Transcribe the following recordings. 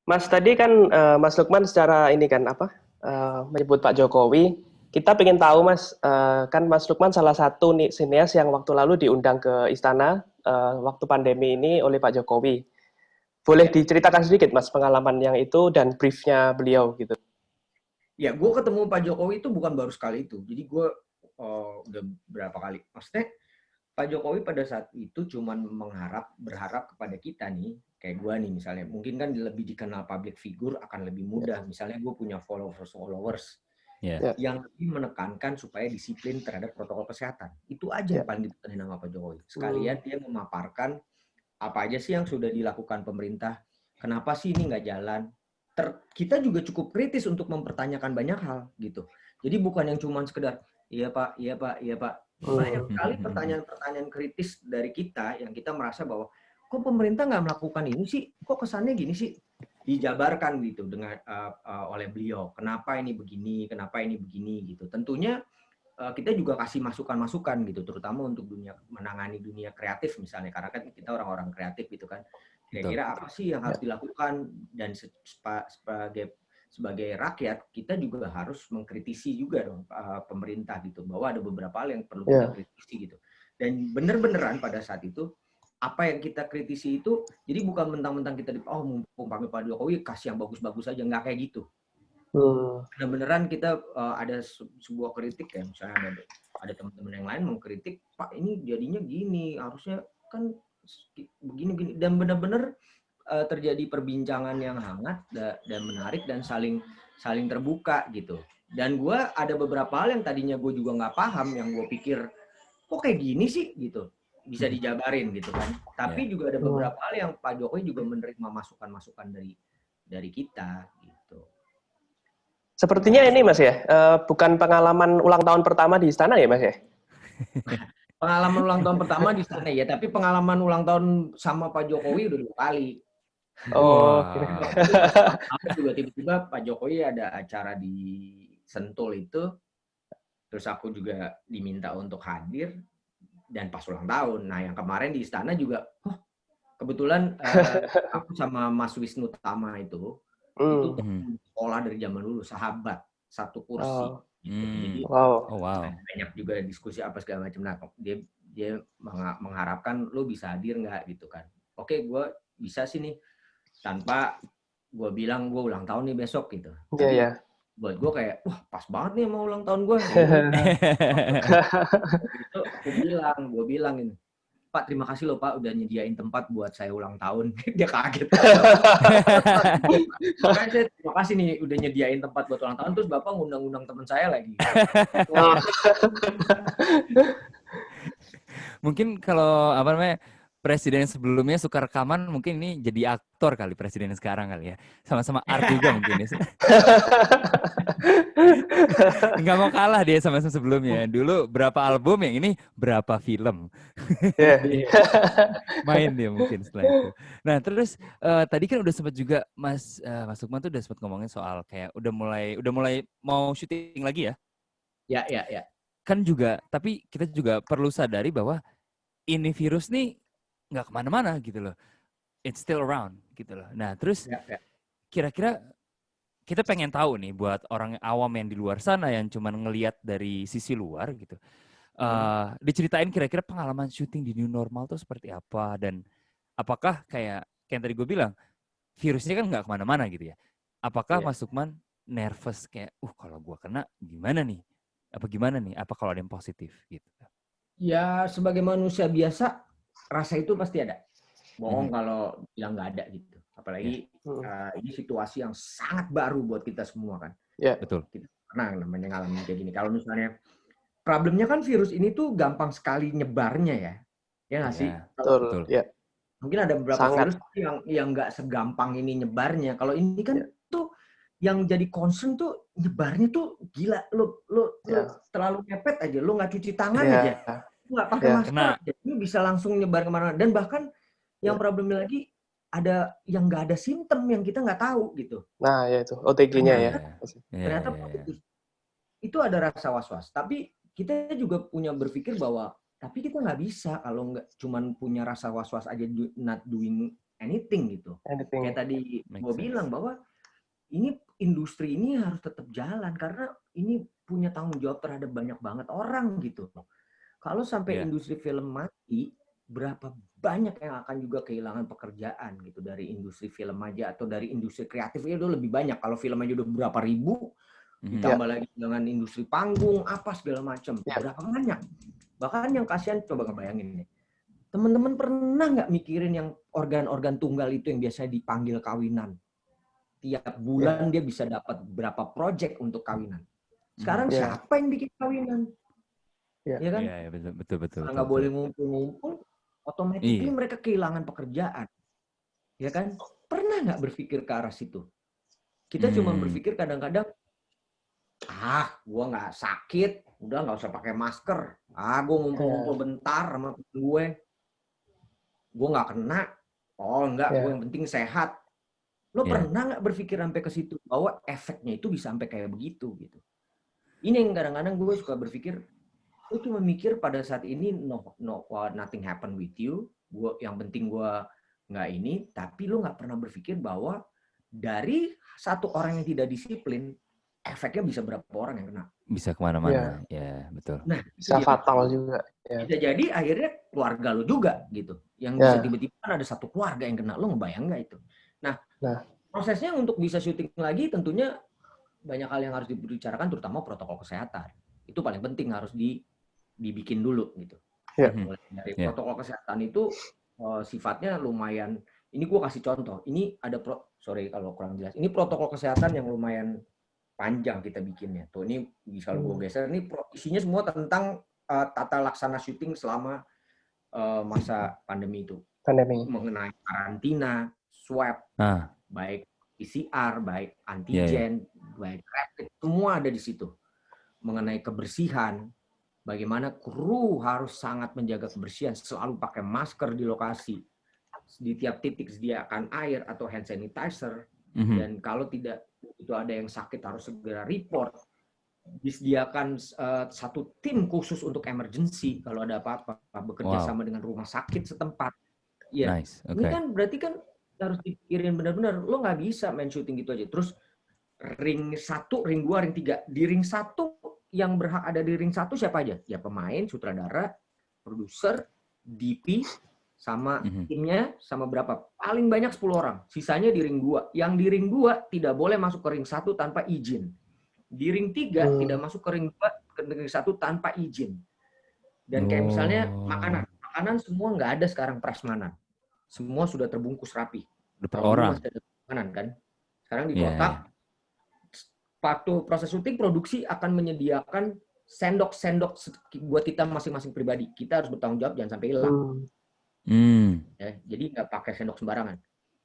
Mas tadi kan Mas Lukman secara ini kan apa menyebut Pak Jokowi. Kita pengen tahu Mas, kan Mas Lukman salah satu nih sinias yang waktu lalu diundang ke istana waktu pandemi ini oleh Pak Jokowi. Boleh Ya, diceritakan sedikit Mas pengalaman yang itu dan briefnya beliau gitu. ya, gue ketemu Pak Jokowi itu bukan baru sekali itu. Jadi gue udah berapa kali. Maksudnya Pak Jokowi pada saat itu cuman berharap kepada kita nih, kayak gue nih misalnya. Mungkin kan lebih dikenal public figure akan lebih Ya, mudah. Misalnya gue punya followers Ya. ya, yang lebih menekankan supaya disiplin terhadap protokol kesehatan. Itu aja ya. yang paling ditekenin sama Pak Jokowi. Hmm, Sekalian dia memaparkan apa aja sih yang sudah dilakukan pemerintah, kenapa sih ini nggak jalan. Kita juga cukup kritis untuk mempertanyakan banyak hal gitu. Jadi bukan yang cuma sekedar iya pak, iya pak, iya pak. Banyak hmm, sekali pertanyaan-pertanyaan kritis dari kita yang kita merasa bahwa kok pemerintah nggak melakukan ini sih, kok kesannya gini sih, dijabarkan gitu dengan oleh beliau. Kenapa ini begini, kenapa ini begini gitu. Tentunya kita juga kasih masukan-masukan gitu, terutama untuk menangani dunia kreatif misalnya, karena kan kita orang-orang kreatif gitu kan. Betul. Kira-kira apa sih yang harus ya, dilakukan, dan sebagai rakyat kita juga harus mengkritisi juga dong pemerintah gitu, bahwa ada beberapa hal yang perlu kita ya. kritisi gitu. Dan bener-beneran pada saat itu apa yang kita kritisi itu, jadi bukan mentang-mentang kita mumpung Pak Jokowi kasih yang bagus-bagus aja, nggak kayak gitu. Hmm, Benar-beneran kita ada sebuah kritik ya, misalnya ada teman-teman yang lain mengkritik, Pak ini jadinya gini, harusnya kan begini-gini, dan benar-benar terjadi perbincangan yang hangat dan menarik dan saling saling terbuka gitu. Dan gue ada beberapa hal yang tadinya gue juga nggak paham, yang gue pikir kok kayak gini sih gitu, bisa dijabarin gitu kan. Ya. Tapi juga ada hmm. beberapa hal yang Pak Jokowi juga menerima masukan-masukan dari kita gitu. Sepertinya ini Mas ya, bukan pengalaman ulang tahun pertama di istana ya Mas ya? Pengalaman ulang tahun pertama di sana ya, tapi pengalaman ulang tahun sama Pak Jokowi udah 2 kali. Oh, Waktu Wow. itu pas ulang tahun juga tiba-tiba Pak Jokowi ada acara di Sentul itu, terus aku juga diminta untuk hadir dan pas ulang tahun. Nah, yang kemarin di istana juga, kebetulan aku sama Mas Wisnu Tama itu hmm. Hmm. sekolah dari zaman dulu, sahabat, satu kursi Oh, gitu. Jadi wow. Oh wow. banyak juga diskusi apa segala macam. Nah, dia dia mengharapkan lu bisa hadir nggak gitu kan. Oke, gue bisa sih nih, tanpa gue bilang gue ulang tahun nih besok gitu. Iya ya. Tapi buat gue kayak, wah pas banget nih mau ulang tahun gue. Ya udah. Itu gue bilang ini, Pak terima kasih loh Pak udah nyediain tempat buat saya ulang tahun. Dia kaget kan. Makanya saya terima kasih nih udah nyediain tempat buat ulang tahun, terus Bapak ngundang-undang teman saya lagi. Oh, Mungkin kalau apa namanya presiden sebelumnya suka rekaman, mungkin ini jadi aktor kali presiden sekarang kali ya. Sama-sama art juga mungkin ya. Nggak mau kalah dia sama sebelumnya. Dulu berapa album, yang ini berapa film. ya. Main dia mungkin setelah itu. Nah terus tadi kan udah sempat juga Mas Lukman tuh udah sempat ngomongin soal kayak udah mulai mau syuting lagi ya. Ya, ya, ya. Kan juga, tapi kita juga perlu sadari bahwa ini virus nih nggak kemana-mana gitu loh. It's still around gitu loh. Nah terus Ya, ya. kira-kira kita pengen tahu nih buat orang awam yang di luar sana yang cuma ngelihat dari sisi luar gitu. Diceritain kira-kira pengalaman syuting di new normal tuh seperti apa, dan apakah kayak yang tadi gue bilang virusnya kan nggak kemana-mana gitu ya. Apakah Iya. Mas Lukman nervous kayak, kalau gue kena gimana nih? Apa gimana nih? Apa kalau ada yang positif gitu? Ya, sebagai manusia biasa, rasa itu pasti ada. Bohong Mhm. kalau bilang nggak ada gitu. Ya, Apalagi Hmm, ini situasi yang sangat baru buat kita semua kan. ya, betul. Kita pernah namanya ngalamin kayak gini. Kalau misalnya problemnya kan virus ini tuh gampang sekali nyebarnya ya. Ya nggak sih? Ya, Kalau betul. betul. Ya, mungkin ada beberapa sangat. virus yang nggak segampang ini nyebarnya. Kalau ini kan Ya, tuh yang jadi concern tuh nyebarnya tuh gila. Lu ya, terlalu mepet aja, lu nggak cuci tangan ya, aja, nggak pakai ya, masker Kena. aja, ini bisa langsung nyebar kemana-mana. Dan bahkan yang ya. problemnya lagi, ada yang nggak ada simptom yang kita nggak tahu gitu. Nah, ya itu OTG-nya ya. Ternyata Ya, ya, ternyata ya, ya. positif. Itu ada rasa was-was. Tapi kita juga punya berpikir bahwa tapi kita nggak bisa kalau nggak cuman punya rasa was-was aja, not doing anything gitu. Anything. Kayak tadi Make gue sense. bilang bahwa ini industri ini harus tetap jalan karena ini punya tanggung jawab terhadap banyak banget orang gitu. Kalau sampai Iya. industri film mati, berapa banyak yang akan juga kehilangan pekerjaan gitu dari industri film aja atau dari industri kreatifnya itu lebih banyak. Kalau film aja udah berapa ribu, ditambah lagi dengan industri panggung apa segala macam, berapa banyak. Bahkan yang kasihan coba ngebayangin nih. Teman-teman pernah nggak mikirin yang organ-organ tunggal itu yang biasanya dipanggil kawinan? Tiap bulan dia bisa dapat berapa project untuk kawinan. Sekarang siapa yang bikin kawinan? Ya kan? Iya, betul. Karena nggak boleh ngumpul-ngumpul, otomatis mereka kehilangan pekerjaan. Ya kan? Pernah nggak berpikir ke arah situ? Kita cuma berpikir kadang-kadang, gue nggak sakit, udah nggak usah pakai masker. Gue ngumpul-ngumpul bentar sama gue nggak kena. Oh enggak, gue yang penting sehat. Lo pernah nggak berpikir sampai ke situ bahwa efeknya itu bisa sampai kayak begitu gitu? Ini yang kadang-kadang gue suka berpikir, gue cuma mikir pada saat ini nothing happen with you. Yang penting gue nggak ini, tapi lo nggak pernah berpikir bahwa dari satu orang yang tidak disiplin, efeknya bisa berapa orang yang kena. Bisa kemana-mana, ya betul. Nah, bisa fatal juga. Bisa jadi akhirnya keluarga lo juga gitu. Yang bisa tiba-tiba kan ada satu keluarga yang kena, lo ngebayang nggak itu? Nah, prosesnya untuk bisa syuting lagi tentunya banyak hal yang harus dibicarakan, terutama protokol kesehatan. Itu paling penting harus dibikin dulu gitu. Mulai dari protokol kesehatan itu sifatnya lumayan. Ini gue kasih contoh. Ini ada sorry kalau kurang jelas. Ini protokol kesehatan yang lumayan panjang kita bikinnya. Tuh ini bisa gue geser. Ini isinya semua tentang tata laksana syuting selama masa pandemi itu. Mengenai karantina, swab, baik PCR, baik antigen, baik rapid, semua ada di situ. Mengenai kebersihan, bagaimana kru harus sangat menjaga kebersihan, selalu pakai masker di lokasi. Di tiap titik sediakan air atau hand sanitizer. Dan kalau tidak itu ada yang sakit harus segera report. Disediakan satu tim khusus untuk emergency kalau ada apa-apa, bekerja sama dengan rumah sakit setempat. Ya, ini kan berarti kan harus dipikirin benar-benar. Lo nggak bisa main syuting gitu aja. Terus ring 1, ring 2, ring 3. Di ring 1 yang berhak ada di ring 1 siapa aja? Ya pemain, sutradara, produser, DP, sama timnya, sama berapa? Paling banyak 10 orang. Sisanya di ring 2. Yang di ring 2 tidak boleh masuk ke ring 1 tanpa izin. Di ring 3 tidak masuk ke ring 2, ke ring 1 tanpa izin. Dan kayak misalnya makanan semua nggak ada sekarang prasmanan. Semua sudah terbungkus rapi. Per orang. Masih ada makanan kan. Sekarang di kotak. Waktu proses syuting produksi akan menyediakan sendok-sendok buat kita masing-masing pribadi. Kita harus bertanggung jawab jangan sampai hilang. Ya, jadi nggak pakai sendok sembarangan.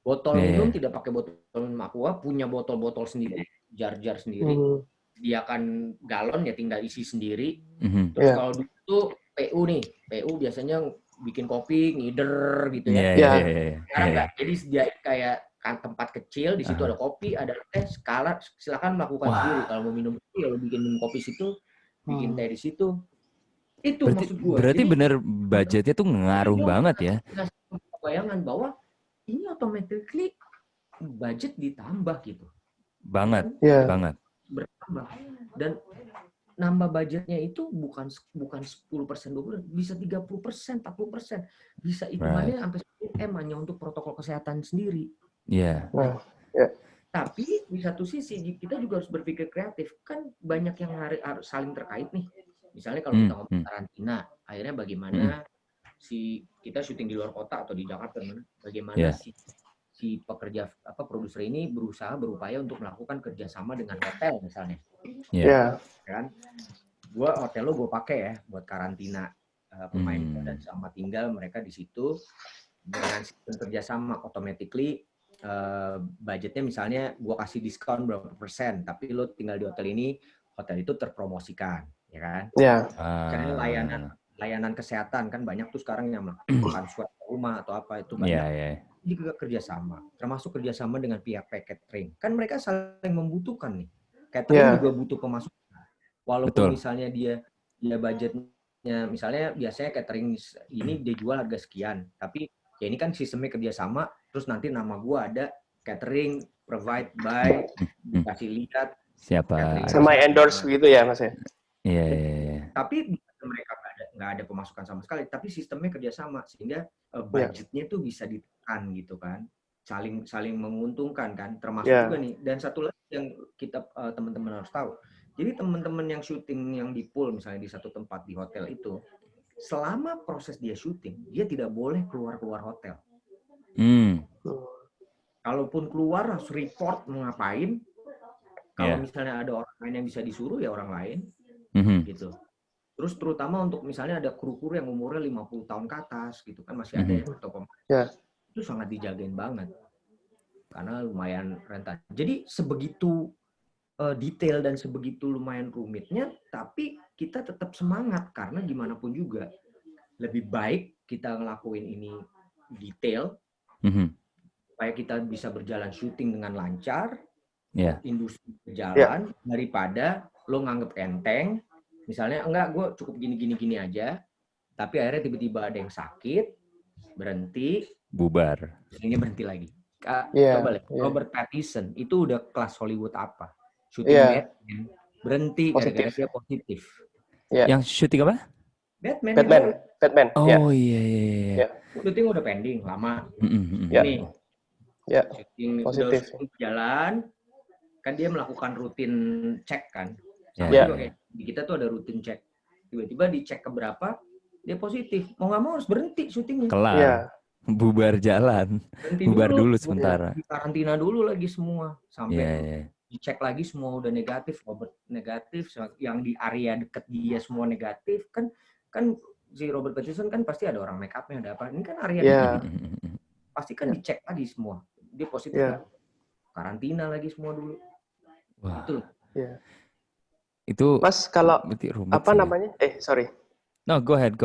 Botol minum tidak pakai botol minum aqua, punya botol-botol sendiri, jar-jar sendiri. Sediakan galon ya tinggal isi sendiri. Terus kalau dulu PU nih, PU biasanya bikin kopi, ngider gitu ya. Sekarang nggak, jadi sediain kayak tempat kecil, di situ ada kopi, ada teh, silakan melakukan sendiri. Kalau mau minum kopi, ya lo bikin minum kopi situ, bikin teh di situ. Itu maksud gue. Berarti bener budgetnya tuh ngaruh banget ya. Bayangan bahwa ini automatically budget ditambah gitu. Banget. Bertambah. Dan nambah budgetnya itu bukan 10%, 20%, bisa 30%, 40%. Bisa hitungannya sampai 10M hanya untuk protokol kesehatan sendiri. Tapi di satu sisi kita juga harus berpikir kreatif. Kan banyak yang harus saling terkait nih. Misalnya kalau kita ngomong karantina, akhirnya bagaimana kita syuting di luar kota atau di Jakarta, bagaimana si pekerja produser ini berupaya untuk melakukan kerjasama dengan hotel misalnya. Kan? Hotel lo gue pakai ya buat karantina pemain dan sama tinggal mereka di situ dengan sistem kerjasama, automatically budgetnya misalnya gue kasih diskon berapa persen, tapi lo tinggal di hotel ini, hotel itu terpromosikan, ya kan? Karena layanan kesehatan kan banyak tuh sekarang yang melakukan swab rumah atau apa itu banyak. Jadi juga kerjasama, termasuk kerjasama dengan pihak catering. Kan mereka saling membutuhkan nih. Catering juga butuh pemasukan. Walaupun misalnya dia budgetnya, misalnya biasanya catering ini dia jual harga sekian, tapi ya ini kan sistemnya kerjasama, terus nanti nama gue ada catering, provide by, dikasih lihat, Siapa? catering Sama endorse gitu ya Mas ya. Iya. tapi mereka nggak ada pemasukan sama sekali, tapi sistemnya kerjasama sehingga budgetnya tuh bisa ditekan gitu kan, saling menguntungkan kan, termasuk juga nih. Dan satu lagi yang kita teman-teman harus tahu, jadi teman-teman yang syuting yang di pool misalnya di satu tempat di hotel itu, selama proses dia syuting dia tidak boleh keluar hotel. Kalaupun keluar harus report mau ngapain. Kalau misalnya ada orang lain yang bisa disuruh ya orang lain gitu. Terus terutama untuk misalnya ada kru-kru yang umurnya 50 tahun ke atas gitu kan, masih ada atau pemain. Itu sangat dijagain banget. Karena lumayan rentan. Jadi sebegitu detail dan sebegitu lumayan rumitnya, tapi kita tetap semangat karena gimana pun juga lebih baik kita ngelakuin ini detail supaya kita bisa berjalan syuting dengan lancar, industri berjalan, daripada lo nganggep enteng. Misalnya enggak, gue cukup gini aja, tapi akhirnya tiba-tiba ada yang sakit, berhenti, bubar, ini berhenti lagi. Coba lihat, Robert Pattinson itu udah kelas Hollywood apa? Syuting Batman, berhenti gara-gara dia positif. Yang syuting apa? Batman. Oh iya. Syuting udah pending lama. Nih, syuting positif. Udah jalan, kan dia melakukan rutin cek kan. Sama juga kayak di kita tuh ada rutin cek. Tiba-tiba dicek keberapa, dia positif. Mau nggak mau harus berhenti syutingnya. Kelar. Bubar jalan. Berhenti bubar dulu sementara. Di karantina dulu lagi semua. Sampai dicek lagi semua udah negatif. Robert negatif. Yang di area deket dia semua negatif. Kan si Robert Pattinson kan pasti ada orang make up-nya, ada apa. Ini kan area deket. Pasti kan dicek lagi semua. Dia positif kan? Karantina lagi semua dulu. Wah. Itu Mas, kalau apa namanya? Sorry. No, go ahead.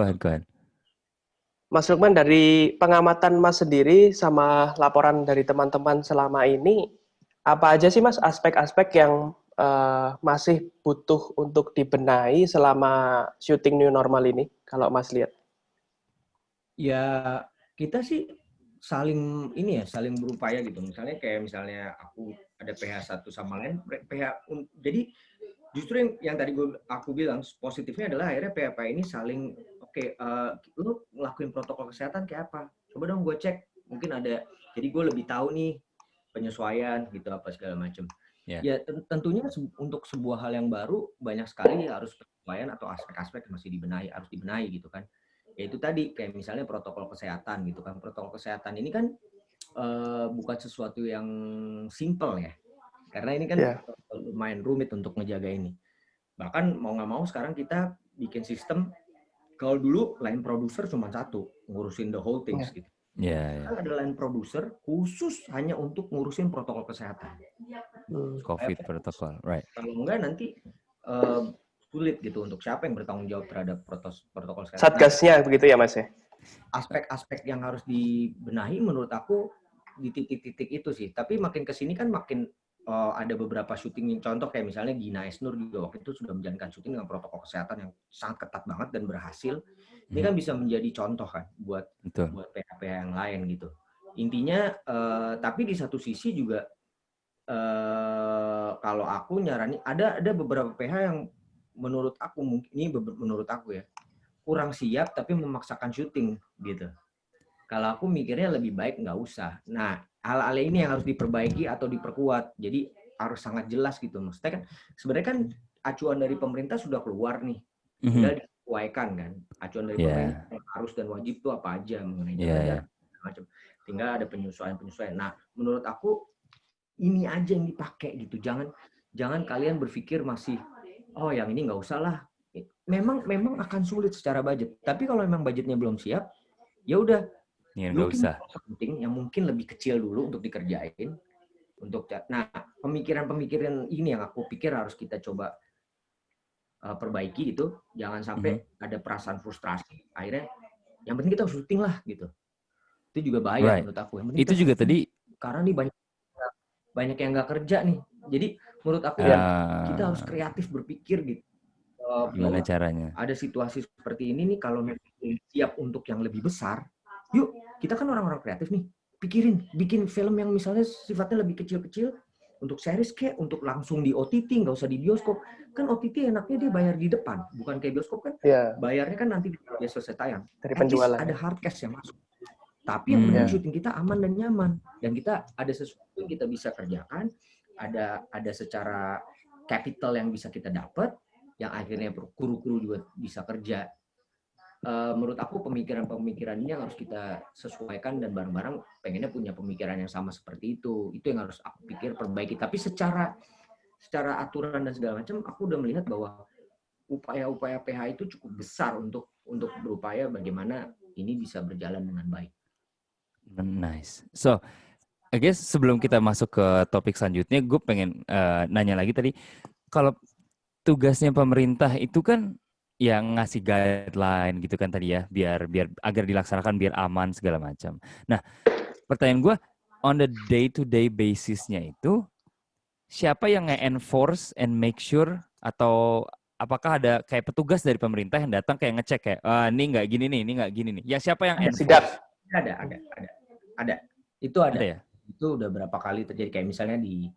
Mas Lukman, dari pengamatan Mas sendiri sama laporan dari teman-teman selama ini, apa aja sih Mas aspek-aspek yang masih butuh untuk dibenahi selama syuting new normal ini, kalau Mas lihat? Ya, kita sih saling berupaya gitu. Misalnya aku ada PH satu sama lain, jadi justru yang tadi aku bilang positifnya adalah akhirnya PH ini saling lu ngelakuin protokol kesehatan kayak apa? Coba dong gue cek, mungkin ada. Jadi gue lebih tahu nih penyesuaian gitu apa segala macam. Ya tentunya untuk sebuah hal yang baru banyak sekali harus penyesuaian atau aspek-aspek yang masih harus dibenahi gitu kan. Ya itu tadi kayak misalnya protokol kesehatan gitu kan. Protokol kesehatan ini kan bukan sesuatu yang simple ya. Karena ini kan lumayan rumit untuk ngejaga ini. Bahkan mau nggak mau sekarang kita bikin sistem, kalau dulu line producer cuma satu, ngurusin the whole things gitu. Kan ada line producer khusus hanya untuk ngurusin protokol kesehatan. COVID protokol, right. Kalau enggak nanti sulit gitu untuk siapa yang bertanggung jawab terhadap protokol kesehatan. Satgasnya begitu ya Mas ya? Aspek-aspek yang harus dibenahi menurut aku di titik-titik itu sih. Tapi makin kesini kan makin ada beberapa syuting, contoh kayak misalnya Gina Esnur juga waktu itu sudah menjalankan syuting dengan protokol kesehatan yang sangat ketat banget dan berhasil. Ini kan bisa menjadi contoh kan buat PH-PH yang lain gitu. Intinya, tapi di satu sisi juga kalau aku nyarani ada beberapa PH yang menurut aku ya kurang siap tapi memaksakan syuting gitu. Kalau aku mikirnya lebih baik nggak usah. Nah, hal-hal ini yang harus diperbaiki atau diperkuat. Jadi harus sangat jelas gitu. Maksudnya kan sebenarnya kan acuan dari pemerintah sudah keluar nih. Tinggal disesuaikan kan. Acuan dari pemerintah harus dan wajib itu apa aja mengenai jaga jarak macam. Tinggal ada penyesuaian. Nah, menurut aku ini aja yang dipakai gitu. Jangan kalian berpikir masih yang ini nggak usah lah. Memang akan sulit secara budget. Tapi kalau memang budgetnya belum siap, ya udah. Nggak usah. Penting yang mungkin lebih kecil dulu untuk dikerjain. Nah, pemikiran ini yang aku pikir harus kita coba perbaiki gitu. Jangan sampai ada perasaan frustrasi. Akhirnya yang penting kita harus syuting lah gitu. Itu juga bahaya menurut aku. Itu juga tadi karena nih banyak yang nggak kerja nih. Jadi menurut aku kita harus kreatif berpikir gitu. Gimana caranya? Ada situasi seperti ini nih, kalau memang siap untuk yang lebih besar, yuk kita kan orang-orang kreatif nih, bikin film yang misalnya sifatnya lebih kecil-kecil, untuk series kayak, untuk langsung di OTT, nggak usah di bioskop. Kan OTT enaknya dia bayar di depan, bukan kayak bioskop kan, Iya, bayarnya kan nanti dia selesai tayang. dari At least penjualan. ada hard cash yang masuk. Tapi yang penting Iya. syuting kita aman dan nyaman. Dan kita ada sesuatu yang kita bisa kerjakan, ada secara capital yang bisa kita dapat, yang akhirnya kru-kru juga bisa kerja. Menurut aku pemikiran-pemikiran ini yang harus kita sesuaikan, dan bareng-bareng pengennya punya pemikiran yang sama seperti itu. Itu yang harus aku pikir perbaiki. Tapi secara aturan dan segala macam, aku udah melihat bahwa upaya-upaya PH itu cukup besar untuk berupaya bagaimana ini bisa berjalan dengan baik. Nice. So, I guess sebelum kita masuk ke topik selanjutnya, gue pengen nanya lagi tadi, kalau tugasnya pemerintah itu kan yang ngasih guideline gitu kan tadi ya, biar agar dilaksanakan biar aman segala macam. Nah, pertanyaan gue, on the day-to-day basisnya itu, siapa yang nge-enforce and make sure, atau apakah ada kayak petugas dari pemerintah yang datang kayak ngecek kayak, ini nggak gini nih, ini nggak gini nih. Ya siapa yang Ada enforce? Sidak. Ada. Itu ada. Ada ya? Itu udah berapa kali terjadi, kayak misalnya di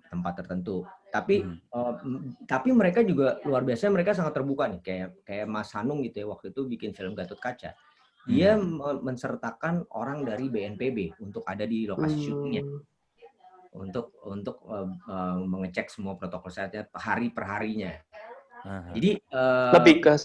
tempat tertentu. Tapi mereka juga luar biasa, mereka sangat terbuka nih, kayak Mas Hanung gitu ya, waktu itu bikin film Gatot Kaca. Dia mensertakan orang dari BNPB untuk ada di lokasi syutingnya. Untuk mengecek semua protokol kesehatan hari per harinya. Jadi Lebih ke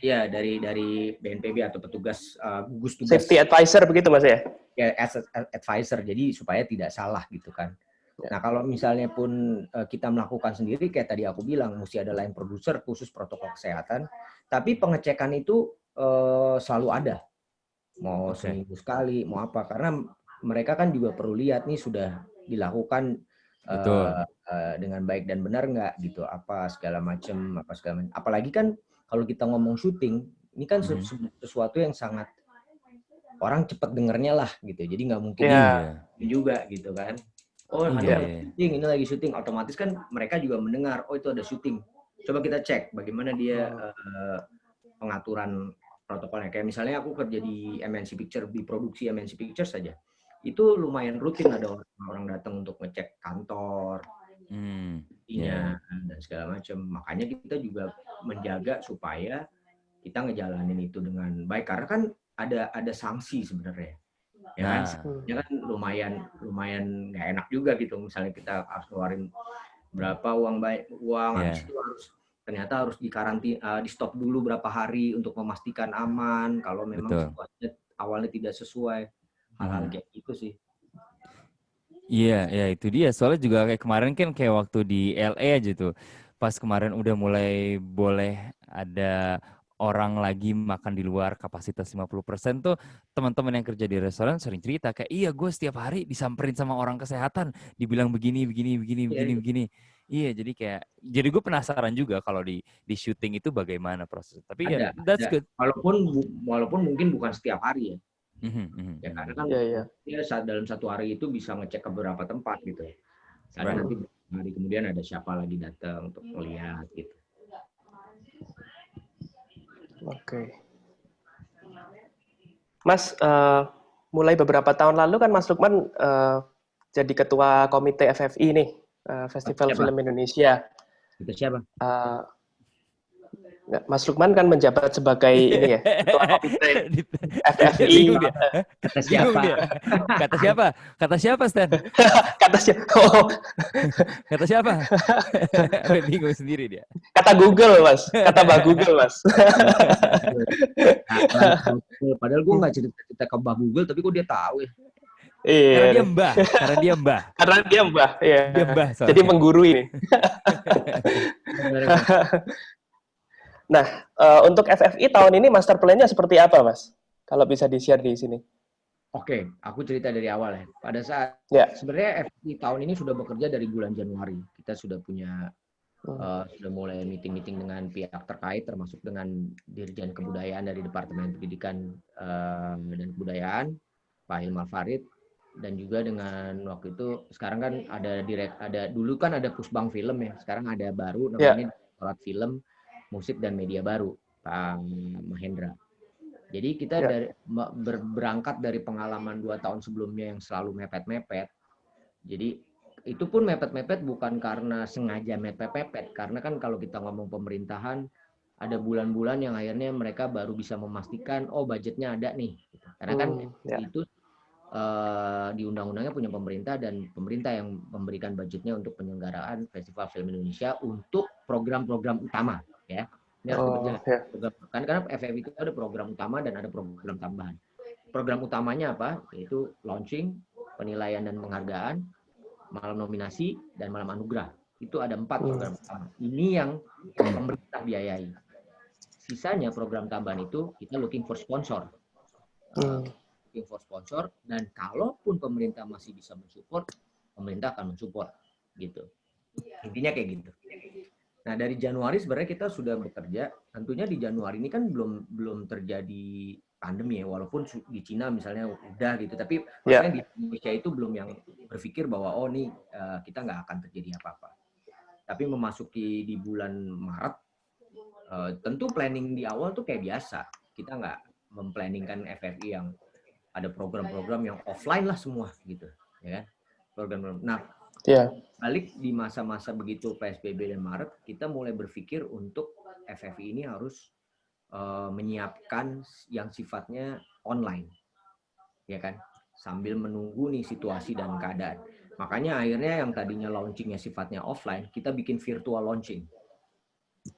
ya dari BNPB atau petugas gugus tugas safety advisor begitu Mas ya? Ya, as advisor, jadi supaya tidak salah gitu kan. Nah, kalau misalnya pun kita melakukan sendiri, kayak tadi aku bilang, mesti ada line producer khusus protokol kesehatan, tapi pengecekan itu selalu ada. Mau seminggu sekali, mau apa, karena mereka kan juga perlu lihat nih sudah dilakukan dengan baik dan benar nggak gitu, apa segala macam. Apalagi kan kalau kita ngomong syuting, ini kan sesuatu yang sangat orang cepat dengernya lah gitu, jadi nggak mungkin juga gitu kan. Oh, ada syuting, ini lagi syuting, otomatis kan mereka juga mendengar, oh itu ada syuting. Coba kita cek bagaimana dia pengaturan protokolnya. Kayak misalnya aku kerja di MNC Picture, di produksi MNC Picture saja, itu lumayan rutin ada orang datang untuk ngecek kantor, dan segala macam. Makanya kita juga menjaga supaya kita ngejalanin itu dengan baik, karena kan ada sanksi sebenarnya, ya kan? Ya kan lumayan nggak enak juga gitu. Misalnya kita harus keluarin berapa uang habis itu ternyata harus dikarantina, di stop dulu berapa hari untuk memastikan aman. Kalau memang situasinya awalnya tidak sesuai, hal-hal kayak gitu sih. Iya, ya itu dia. Soalnya juga kayak kemarin kan kayak waktu di LA aja tuh, pas kemarin udah mulai boleh ada orang lagi makan di luar kapasitas 50% tuh, teman-teman yang kerja di restoran sering cerita kayak, iya gue setiap hari disamperin sama orang kesehatan, dibilang begini. Iya, jadi gue penasaran juga kalau di syuting itu bagaimana proses. Tapi that's good. Walaupun mungkin bukan setiap hari ya. Ya karena kan dia dalam satu hari itu bisa ngecek ke beberapa tempat gitu. Ada nanti hari kemudian ada siapa lagi datang untuk melihat gitu. Oke. Mas, mulai beberapa tahun lalu kan Mas Lukman jadi ketua komite FFI nih, Festival Film Indonesia. Itu siapa? Mas Lukman kan menjabat sebagai ini ya, ketua komite FFI. Kata siapa? Kata siapa, Stan? Kata siapa? Oh. Kata siapa? Bingung sendiri dia. Kata Google, Mas. Kata Mbak Google, Mas. Padahal gue nggak cerita ke Mbak Google, tapi kok dia tahu ya? Iya. Karena dia mbah. Iya. Dia mbah. Jadi menggurui ini. Nah, untuk FFI tahun ini master plan-nya seperti apa, Mas? Kalau bisa di-share di sini. Oke, aku cerita dari awal ya. Pada saat sebenarnya FFI tahun ini sudah bekerja dari bulan Januari. Kita sudah punya sudah mulai meeting dengan pihak terkait, termasuk dengan Dirjen Kebudayaan dari Departemen Pendidikan dan Kebudayaan, Pak Hilmar Farid, dan juga dengan waktu itu sekarang kan ada dulu kan ada Pusbang Film ya, sekarang ada baru namanya Direktorat Film, Musik dan Media Baru, Pak Mahendra. Jadi kita berangkat dari pengalaman 2 tahun sebelumnya yang selalu mepet-mepet. Jadi itu pun mepet-mepet bukan karena sengaja mepet-mepet, karena kan kalau kita ngomong pemerintahan ada bulan-bulan yang akhirnya mereka baru bisa memastikan budgetnya ada nih. Karena kan itu di undang-undangnya punya pemerintah dan pemerintah yang memberikan budgetnya untuk penyelenggaraan Festival Film Indonesia untuk program-program utama, ya. Ini harus diberjalan. Karena FFI itu ada program utama dan ada program tambahan. Program utamanya apa? Yaitu launching, penilaian dan penghargaan, malam nominasi, dan malam anugerah. Itu ada 4 program utama. Ini yang pemerintah biayai. Sisanya program tambahan itu kita looking for sponsor. Looking for sponsor, dan kalaupun pemerintah masih bisa mensupport, pemerintah akan mensupport. Gitu. Intinya kayak gitu. Nah, dari Januari sebenarnya kita sudah bekerja. Tentunya di Januari ini kan belum terjadi pandemi ya, walaupun di Cina misalnya udah gitu, tapi maksudnya di Indonesia itu belum yang berpikir bahwa nih kita nggak akan terjadi apa-apa. Tapi memasuki di bulan Maret, tentu planning di awal tuh kayak biasa. Kita nggak memplanningkan FFI yang ada program-program yang offline lah semua gitu, ya kan? Program. Nah, balik di masa-masa begitu PSBB dan Maret, kita mulai berpikir untuk FFI ini harus menyiapkan yang sifatnya online, ya kan, sambil menunggu nih situasi dan keadaan. Makanya akhirnya yang tadinya launchingnya sifatnya offline, kita bikin virtual launching.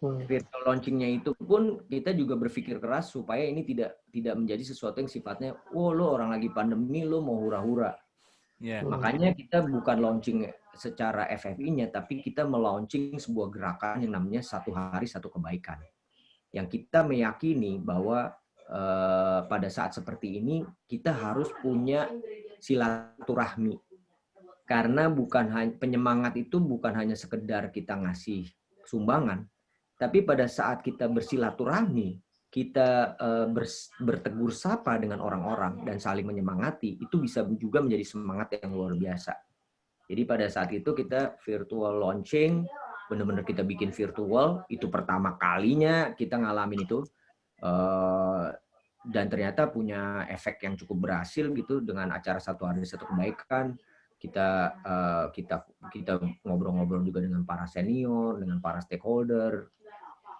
Virtual launchingnya itu pun kita juga berpikir keras supaya ini tidak menjadi sesuatu yang sifatnya, lo orang lagi pandemi lo mau hura-hura. Makanya kita bukan launching secara FFI-nya, tapi kita melaunching sebuah gerakan yang namanya 1 hari 1 kebaikan. Yang kita meyakini bahwa pada saat seperti ini kita harus punya silaturahmi. Karena penyemangat itu bukan hanya sekedar kita ngasih sumbangan, tapi pada saat kita bersilaturahmi, kita bertegur sapa dengan orang-orang dan saling menyemangati, itu bisa juga menjadi semangat yang luar biasa. Jadi pada saat itu kita virtual launching, benar-benar kita bikin virtual, itu pertama kalinya kita ngalamin itu, dan ternyata punya efek yang cukup berhasil gitu dengan acara 1 hari 1 kebaikan. Kita ngobrol-ngobrol juga dengan para senior, dengan para stakeholder,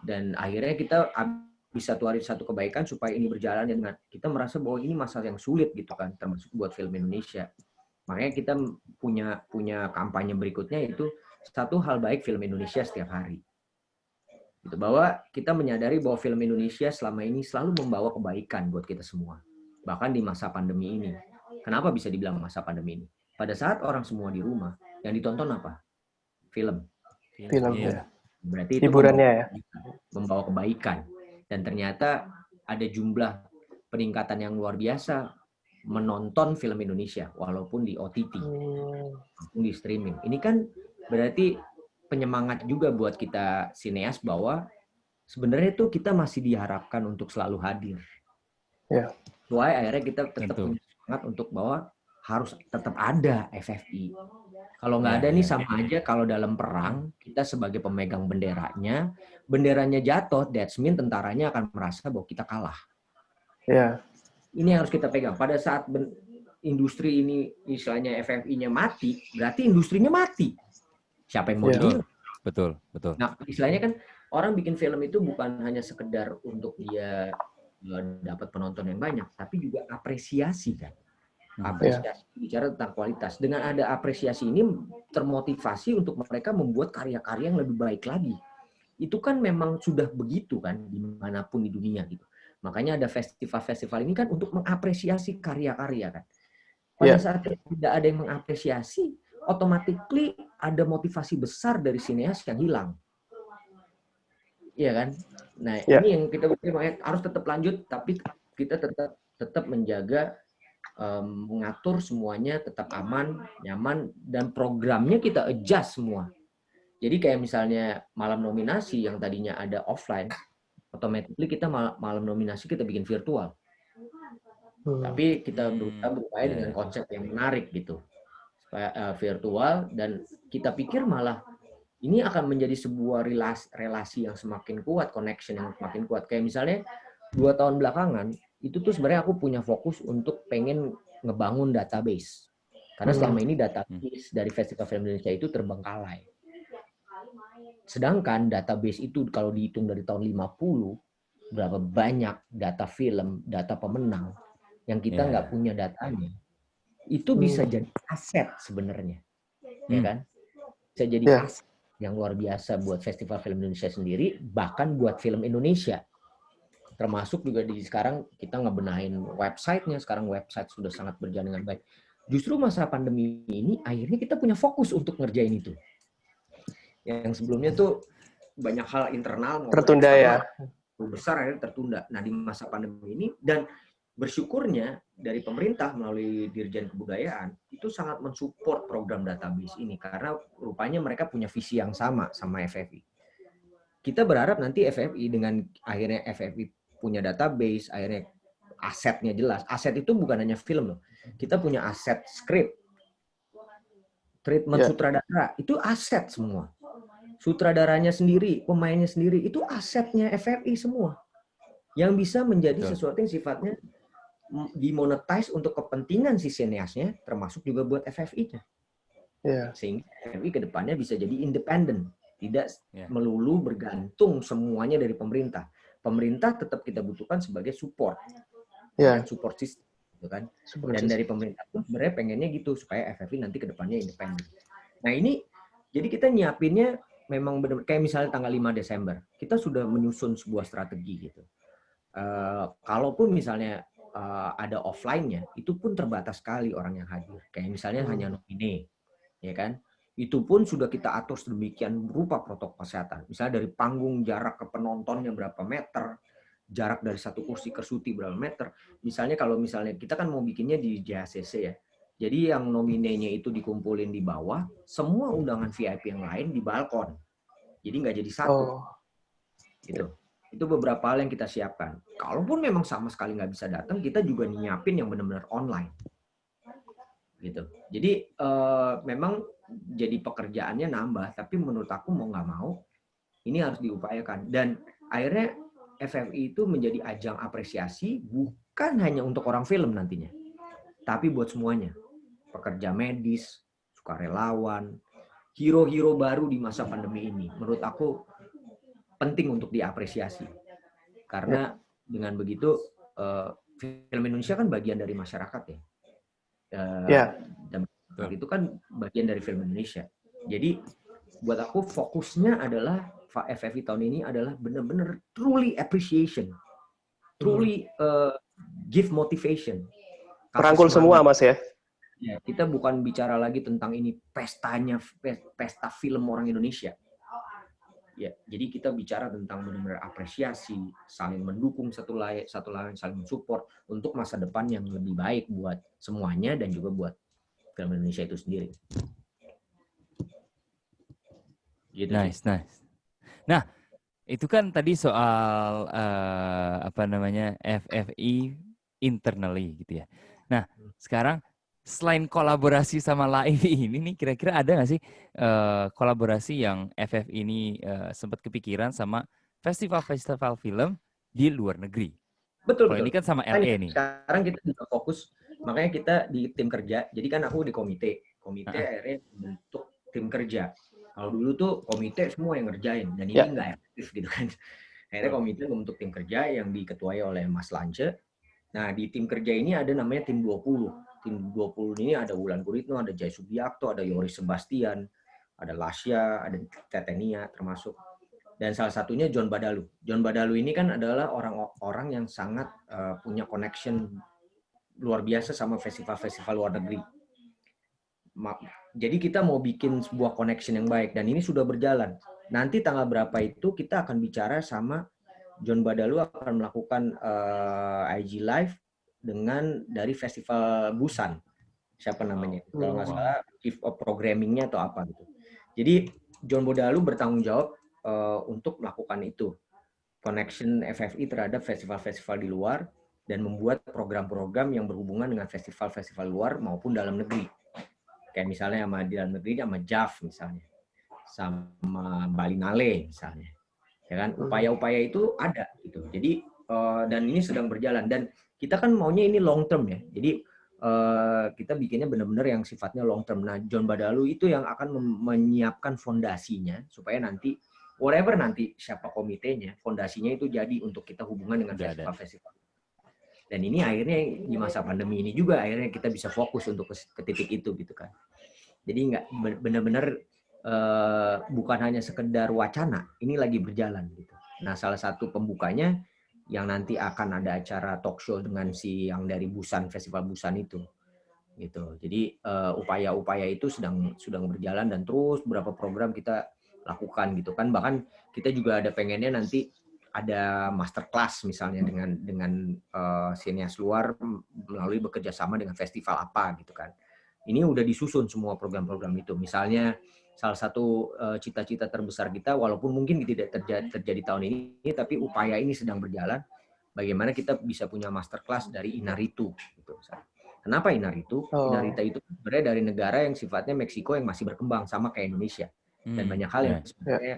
dan akhirnya kita bisa 1 hari 1 kebaikan supaya ini berjalan dengan kita merasa bahwa ini masalah yang sulit gitu kan, termasuk buat film Indonesia. Makanya kita punya kampanye berikutnya itu 1 hal baik film Indonesia setiap hari. Gitu, bahwa kita menyadari bahwa film Indonesia selama ini selalu membawa kebaikan buat kita semua. Bahkan di masa pandemi ini. Kenapa bisa dibilang masa pandemi ini? Pada saat orang semua di rumah, yang ditonton apa? Film. Ya. Berarti itu hiburannya membawa kebaikan. Dan ternyata ada jumlah peningkatan yang luar biasa menonton film Indonesia walaupun di OTT, walaupun di streaming. Ini kan berarti penyemangat juga buat kita sineas bahwa sebenarnya itu kita masih diharapkan untuk selalu hadir. Why akhirnya kita tetap punya semangat untuk bahwa harus tetap ada FFI. Kalau nggak ada nih sama aja kalau dalam perang kita sebagai pemegang benderanya jatuh, that's mean tentaranya akan merasa bahwa kita kalah. Ini yang harus kita pegang. Pada saat industri ini istilahnya FFI-nya mati, berarti industrinya mati. Siapa yang mau dilihat? Betul. Nah, istilahnya kan orang bikin film itu bukan hanya sekedar untuk dia dapat penonton yang banyak, tapi juga apresiasi kan. Apresiasi, bicara tentang kualitas. Dengan ada apresiasi ini termotivasi untuk mereka membuat karya-karya yang lebih baik lagi. Itu kan memang sudah begitu kan dimanapun di dunia gitu. Makanya ada festival-festival ini kan untuk mengapresiasi karya-karya kan. Pada saat tidak ada yang mengapresiasi, automatically ada motivasi besar dari sineas yang hilang. Iya kan? Nah, ini yang kita harus tetap lanjut, tapi kita tetap menjaga mengatur semuanya tetap aman, nyaman, dan programnya kita adjust semua. Jadi kayak misalnya malam nominasi yang tadinya ada offline, automatically kita malam nominasi kita bikin virtual. Tapi kita berupaya dengan konsep yang menarik gitu. Virtual, dan kita pikir malah ini akan menjadi sebuah relasi yang semakin kuat, connection yang semakin kuat. Kayak misalnya 2 tahun belakangan itu tuh sebenarnya aku punya fokus untuk pengen ngebangun database. Karena selama ini database dari Festival Film Indonesia itu terbengkalai. Sedangkan database itu kalau dihitung dari tahun 50, berapa banyak data film, data pemenang yang kita nggak punya datanya. Itu bisa jadi aset sebenarnya. Ya kan? Bisa jadi aset yang luar biasa buat Festival Film Indonesia sendiri, bahkan buat film Indonesia. Termasuk juga di sekarang kita ngebenahin websitenya, sekarang website sudah sangat berjalan dengan baik. Justru masa pandemi ini akhirnya kita punya fokus untuk ngerjain itu. Yang sebelumnya tuh banyak hal internal tertunda ya. Besar akhirnya tertunda. Nah di masa pandemi ini dan bersyukurnya dari pemerintah melalui Dirjen Kebudayaan itu sangat mensupport program database ini karena rupanya mereka punya visi yang sama FFI. Kita berharap nanti FFI dengan akhirnya FFI punya database, akhirnya asetnya jelas. Aset itu bukan hanya film loh. Kita punya aset skrip, treatment sutradara, itu aset semua. Sutradaranya sendiri, pemainnya sendiri, itu asetnya FFI semua. Yang bisa menjadi sesuatu yang sifatnya dimonetize untuk kepentingan si sineasnya, termasuk juga buat FFI-nya. Sehingga FFI ke depannya bisa jadi independen. Tidak melulu bergantung semuanya dari pemerintah. Pemerintah tetap kita butuhkan sebagai support. Support system. Gitu kan? Dan dari pemerintah pun sebenarnya pengennya gitu, supaya FFI nanti ke depannya independen. Nah ini, jadi kita nyiapinnya memang benar kayak misalnya tanggal 5 Desember, kita sudah menyusun sebuah strategi gitu. Kalaupun misalnya ada offline-nya, itu pun terbatas sekali orang yang hadir. Kayak misalnya hanya nomine, ya kan? Itu pun sudah kita atur sedemikian berupa protokol kesehatan. Misalnya dari panggung jarak ke penontonnya berapa meter, jarak dari satu kursi ke suti berapa meter. Misalnya kalau misalnya kita kan mau bikinnya di JHCC ya. Jadi yang nominenya itu dikumpulin di bawah, semua undangan VIP yang lain di balkon. Jadi nggak jadi satu. Gitu. Itu beberapa hal yang kita siapkan. Kalaupun memang sama sekali nggak bisa datang, kita juga nyiapin yang benar-benar online. Gitu. Jadi memang jadi pekerjaannya nambah, tapi menurut aku mau nggak mau, ini harus diupayakan. Dan akhirnya FFI itu menjadi ajang apresiasi bukan hanya untuk orang film nantinya, tapi buat semuanya. Pekerja medis, sukarelawan, hero-hero baru di masa pandemi ini. Menurut aku penting untuk diapresiasi. Karena dengan begitu, film Indonesia kan bagian dari masyarakat ya. Dan itu kan bagian dari film Indonesia. Jadi buat aku fokusnya adalah FFI tahun ini adalah benar-benar truly appreciation. Truly give motivation. Merangkul semua Mas ya. Ya, kita bukan bicara lagi tentang ini pesta film orang Indonesia. Ya, jadi kita bicara tentang benar-benar apresiasi, saling mendukung satu lain, saling mensupport untuk masa depan yang lebih baik buat semuanya dan juga buat film Indonesia itu sendiri. Gitu nice. Nah, itu kan tadi soal FFI internally gitu ya. Nah, sekarang selain kolaborasi sama LAIFI ini nih, kira-kira ada nggak sih kolaborasi yang FFI ini sempat kepikiran sama festival-festival film di luar negeri? Betul. Kalau ini kan sama LA nih. Sekarang kita juga fokus, makanya kita di tim kerja. Jadi kan aku di komite akhirnya bentuk tim kerja. Kalau dulu tuh komite semua yang ngerjain dan ini nggak efektif gitu kan. Akhirnya komite membentuk tim kerja yang diketuai oleh Mas Lance. Nah di tim kerja ini ada namanya tim 20. Tim 20 ini ada Wulan Guritno, ada Jai Subiakto, ada Yoris Sebastian, ada Lasya, ada Tetenia termasuk. Dan salah satunya John Badalu. John Badalu ini kan adalah orang yang sangat punya connection luar biasa sama festival-festival luar negeri. Jadi kita mau bikin sebuah connection yang baik dan ini sudah berjalan. Nanti tanggal berapa itu kita akan bicara sama John Badalu akan melakukan IG Live dengan dari festival Busan. Siapa namanya? Kalau nggak salah chief of programmingnya atau apa gitu. Jadi John Badalu bertanggung jawab untuk melakukan itu. Connection FFI terhadap festival-festival di luar dan membuat program-program yang berhubungan dengan festival-festival luar maupun dalam negeri. Kayak misalnya sama di dalam negeri sama JAV misalnya. Sama Balinale misalnya. Ya kan? Upaya-upaya itu ada gitu. Jadi dan ini sedang berjalan, dan kita kan maunya ini long term ya. Jadi kita bikinnya benar-benar yang sifatnya long term. Nah, John Badalu itu yang akan menyiapkan fondasinya supaya nanti whatever nanti siapa komitenya, fondasinya itu jadi untuk kita hubungan dengan festival-festival. Dan ini akhirnya di masa pandemi ini juga akhirnya kita bisa fokus untuk ke titik itu gitu kan. Jadi nggak benar-benar bukan hanya sekedar wacana, ini lagi berjalan gitu. Nah, salah satu pembukanya yang nanti akan ada acara talk show dengan si yang dari Busan, Festival Busan itu. Gitu. Jadi upaya-upaya itu sedang berjalan, dan terus beberapa program kita lakukan gitu kan. Bahkan kita juga ada pengennya nanti ada masterclass misalnya dengan sinias luar melalui bekerja sama dengan festival apa gitu kan. Ini udah disusun semua program-program itu. Misalnya salah satu cita-cita terbesar kita, walaupun mungkin tidak terjadi tahun ini, tapi upaya ini sedang berjalan. Bagaimana kita bisa punya masterclass dari Inaritu gitu. Kenapa Inaritu? Inarita itu sebenarnya dari negara yang sifatnya Meksiko yang masih berkembang sama kayak Indonesia. Dan banyak hal yang sebenarnya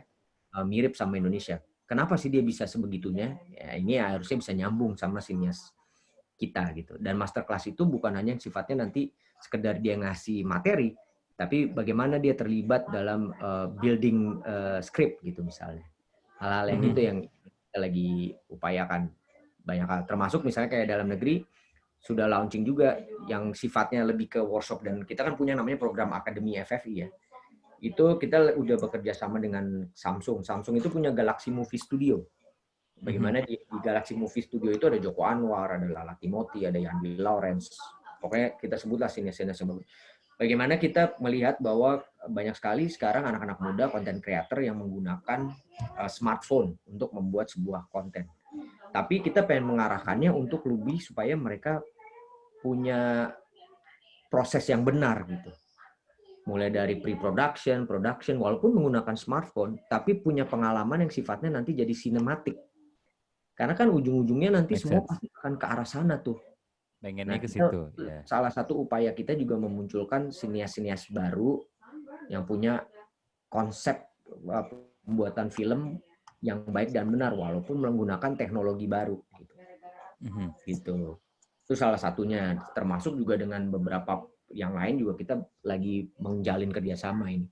mirip sama Indonesia. Kenapa sih dia bisa sebegitunya? Ya, ini harusnya bisa nyambung sama sinias kita gitu. Dan masterclass itu bukan hanya sifatnya nanti sekedar dia ngasih materi, tapi bagaimana dia terlibat dalam building script gitu misalnya. Hal-hal yang itu yang kita lagi upayakan. Banyak hal, termasuk misalnya kayak dalam negeri sudah launching juga yang sifatnya lebih ke workshop, dan kita kan punya namanya program Akademi FFI ya. Itu kita udah bekerja sama dengan Samsung. Samsung itu punya Galaxy Movie Studio. Bagaimana di Galaxy Movie Studio itu ada Joko Anwar, ada Lala Timothy, ada Yandi Lawrence. Pokoknya kita sebutlah sinias-sinias yang bagus. Bagaimana kita melihat bahwa banyak sekali sekarang anak-anak muda konten creator yang menggunakan smartphone untuk membuat sebuah konten. Tapi kita pengen mengarahkannya untuk lebih supaya mereka punya proses yang benar gitu. Mulai dari pre-production, production, walaupun menggunakan smartphone, tapi punya pengalaman yang sifatnya nanti jadi sinematik. Karena kan ujung-ujungnya nanti semua pasti akan ke arah sana tuh. Pengennya ke situ. Salah satu upaya kita juga memunculkan sinias-sinias baru yang punya konsep pembuatan film yang baik dan benar, walaupun menggunakan teknologi baru. Gitu. Itu salah satunya. Termasuk juga dengan beberapa yang lain juga kita lagi menjalin kerjasama ini.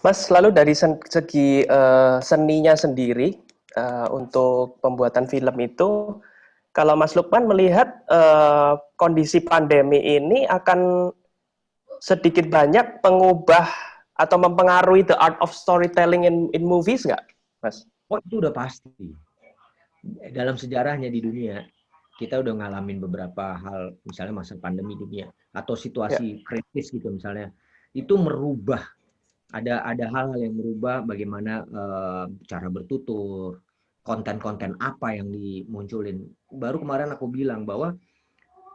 Mas, lalu dari segi seninya sendiri untuk pembuatan film itu, kalau Mas Lukman melihat kondisi pandemi ini akan sedikit banyak mengubah atau mempengaruhi the art of storytelling in movies nggak, Mas? Oh, itu udah pasti. Dalam sejarahnya di dunia, kita udah ngalamin beberapa hal, misalnya masa pandemi dunia atau situasi kritis gitu misalnya, itu merubah, ada hal-hal yang merubah bagaimana cara bertutur, konten-konten apa yang dimunculin. Baru kemarin aku bilang bahwa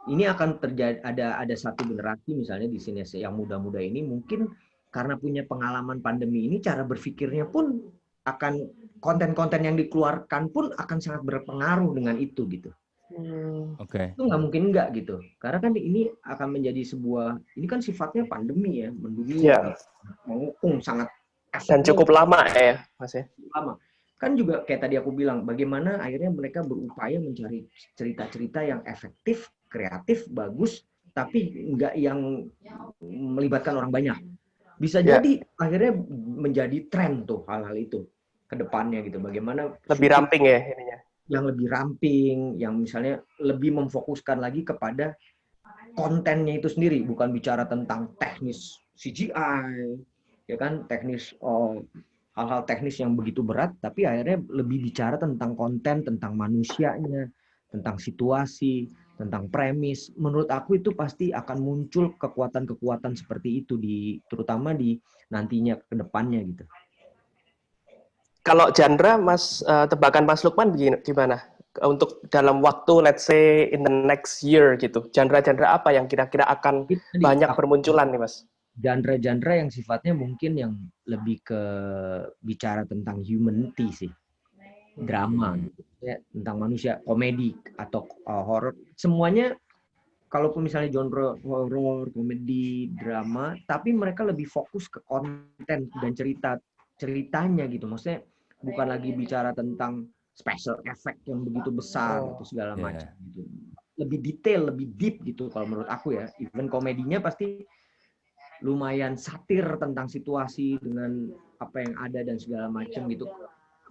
ini akan terjadi, ada satu generasi misalnya di sini yang muda-muda ini mungkin karena punya pengalaman pandemi ini, cara berpikirnya pun akan, konten-konten yang dikeluarkan pun akan sangat berpengaruh dengan itu gitu. Itu nggak mungkin enggak gitu. Karena kan ini akan menjadi sebuah, ini kan sifatnya pandemi ya, mendunia, mengukung sangat. Dan cukup lama ya, Mas ya. Lama. Kan juga kayak tadi aku bilang, bagaimana akhirnya mereka berupaya mencari cerita-cerita yang efektif, kreatif, bagus, tapi nggak yang melibatkan orang banyak. Bisa jadi akhirnya menjadi tren tuh hal-hal itu ke depannya gitu. Bagaimana lebih ramping ya ininya. Yang lebih ramping, yang misalnya lebih memfokuskan lagi kepada kontennya itu sendiri, bukan bicara tentang teknis CGI, ya kan, teknis hal-hal teknis yang begitu berat, tapi akhirnya lebih bicara tentang konten, tentang manusianya, tentang situasi, tentang premis. Menurut aku itu pasti akan muncul kekuatan-kekuatan seperti itu terutama di nantinya ke depannya gitu. Kalau genre, Mas, tebakan Mas Lukman gimana? Untuk dalam waktu, let's say in the next year gitu, genre-genre apa yang kira-kira akan banyak bermunculan nih, Mas? Genre-genre yang sifatnya mungkin yang lebih ke bicara tentang humanity sih, drama, gitu. Ya, tentang manusia, komedi atau horor, semuanya. Kalaupun misalnya genre horor, komedi, drama, tapi mereka lebih fokus ke konten dan ceritanya gitu. Maksudnya bukan lagi bicara tentang special effect yang begitu besar gitu segala Yeah. macam gitu. Lebih detail, lebih deep gitu kalau menurut aku ya. Even komedinya pasti lumayan satir tentang situasi dengan apa yang ada dan segala macam gitu.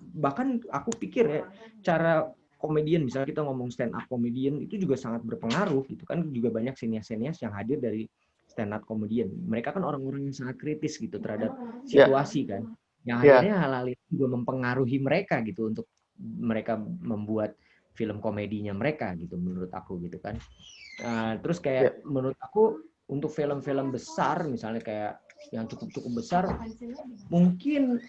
Bahkan aku pikir ya, cara komedian, misalnya kita ngomong stand up komedian itu juga sangat berpengaruh gitu kan, juga banyak sinias-sinias yang hadir dari stand up komedian. Mereka kan orang-orang yang sangat kritis gitu terhadap situasi kan, yang akhirnya hal-hal itu juga mempengaruhi mereka gitu untuk mereka membuat film komedinya mereka gitu, menurut aku gitu kan. Terus kayak menurut aku untuk film-film besar misalnya kayak yang cukup besar mungkin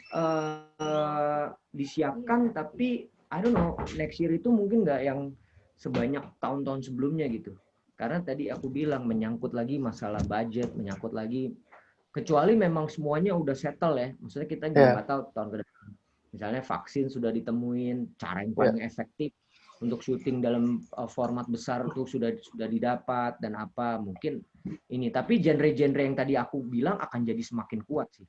disiapkan, tapi I don't know next year itu mungkin nggak yang sebanyak tahun-tahun sebelumnya gitu, karena tadi aku bilang menyangkut lagi masalah budget, menyangkut lagi, kecuali memang semuanya udah settle ya, maksudnya kita juga nggak tahu tahun ke depan misalnya vaksin sudah ditemuin, cara yang paling efektif untuk syuting dalam format besar itu sudah didapat dan apa mungkin ini, tapi genre-genre yang tadi aku bilang akan jadi semakin kuat sih